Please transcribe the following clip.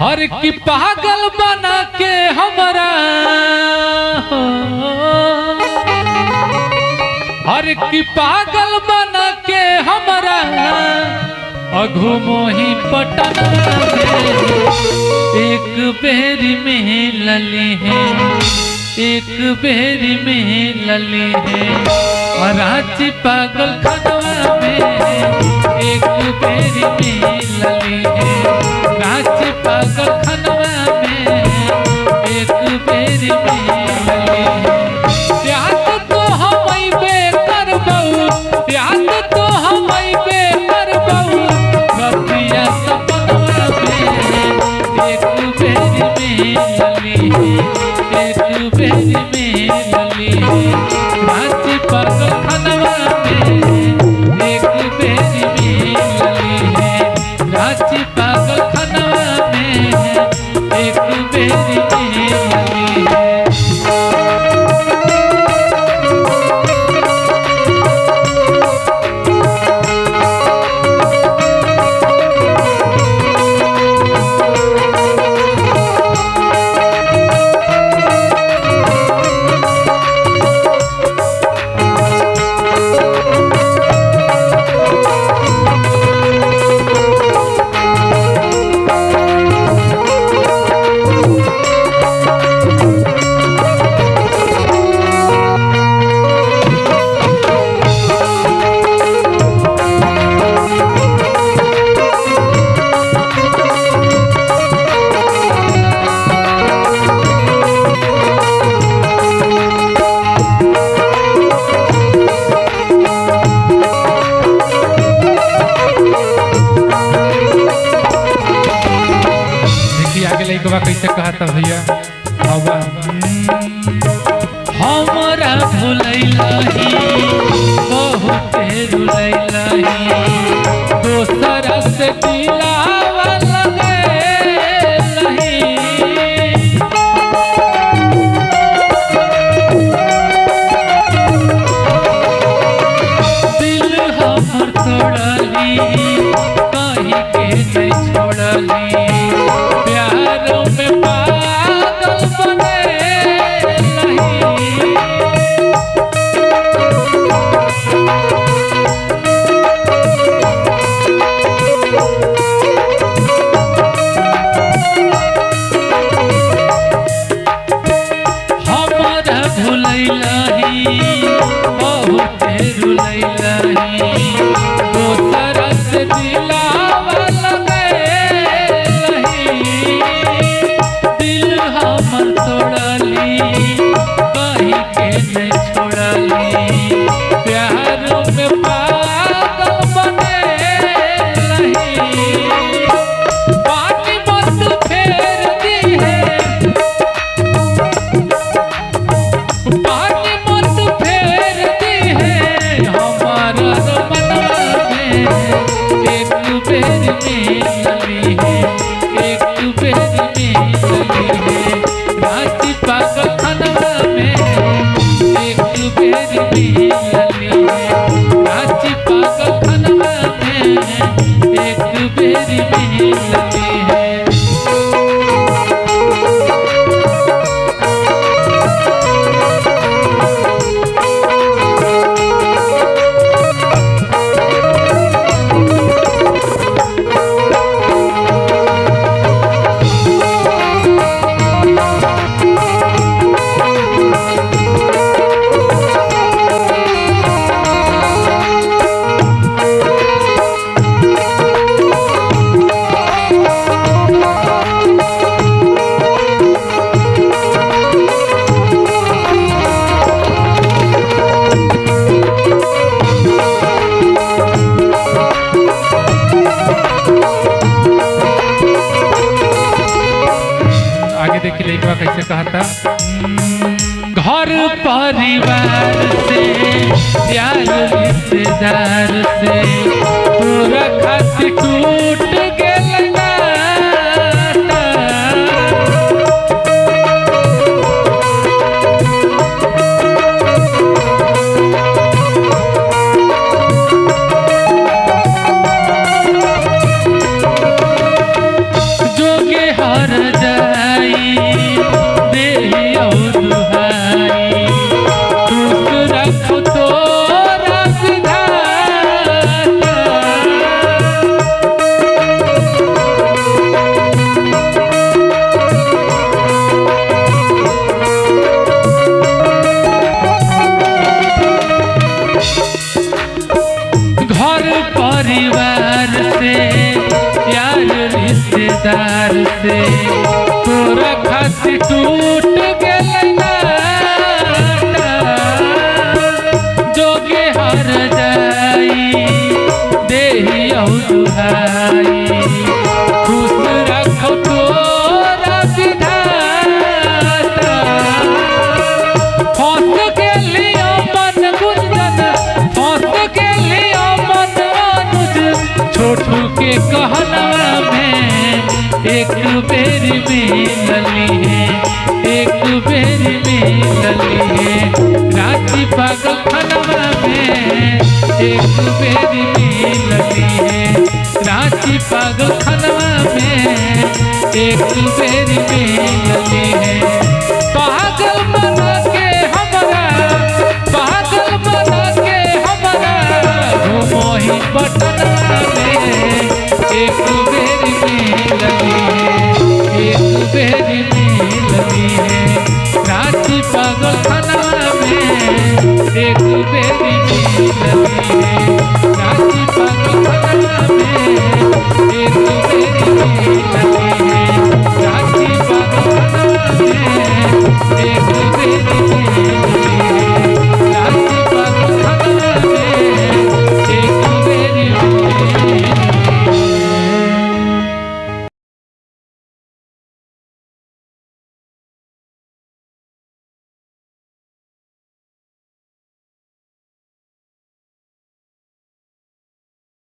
हर की पागल बना के हमरा हर की पागल बना के हमरा अघुमोही पटन एक बेरी में लली है एक बेरी में लली है और रांची पागल खनवा में एक बेरी में लली है रांची पागल खनवा में एक बेरी में लली है याद तो हम बेकर बहु याद तो हम बेकर बहु रतिया सपनवा में एक बेरी में लली है एक बेरी में लली है रांची पागल खनवा में एक बेरी में लली है रांची पागल खनवा में एक बेरी में लली है। कैसे कहा था भैया हमरा भुलैलही बहुत रुलैलही दोसरा से दिलावा लगैलही दिल हमर तोड़ली कहीं के नहीं छोड़ली प्यारों में पागल बने हमारा भुलैलही बहुत रुलैलही दोसरा से दिलावा हमर तोड़ली कहीं के नहीं छोड़ली प्यारों में पागल बने पानी मत फेर दी है पानी मत फेर दी है हमारा मनवा में एक बेर में लली है एक बेर में लली है रांची पागल खनवा में एक बेरी में लली है रांची पागल खनवा में एक बेरी में लली है। देखिए लड़का कैसे कहा था घर परिवार से प्यार रिश्तेदार से तोरा खातिर टूट गेल नाता घर परिवार से यार रिश्तेदार से तोरा खातिर टूट गेलै नाता जोगे हर जाई देही औ दुहाई खुश रखो तोरा विधाता फंस गेलियो मन गुंजन फंस गेलियो मन अनुज छोटू के कहनवा में एक बेर मिलली है एक बेर मिलली है रांची पागल खनवा में एक बेर मिलली है रांची पागल खनवा में एक बेर मिलली है।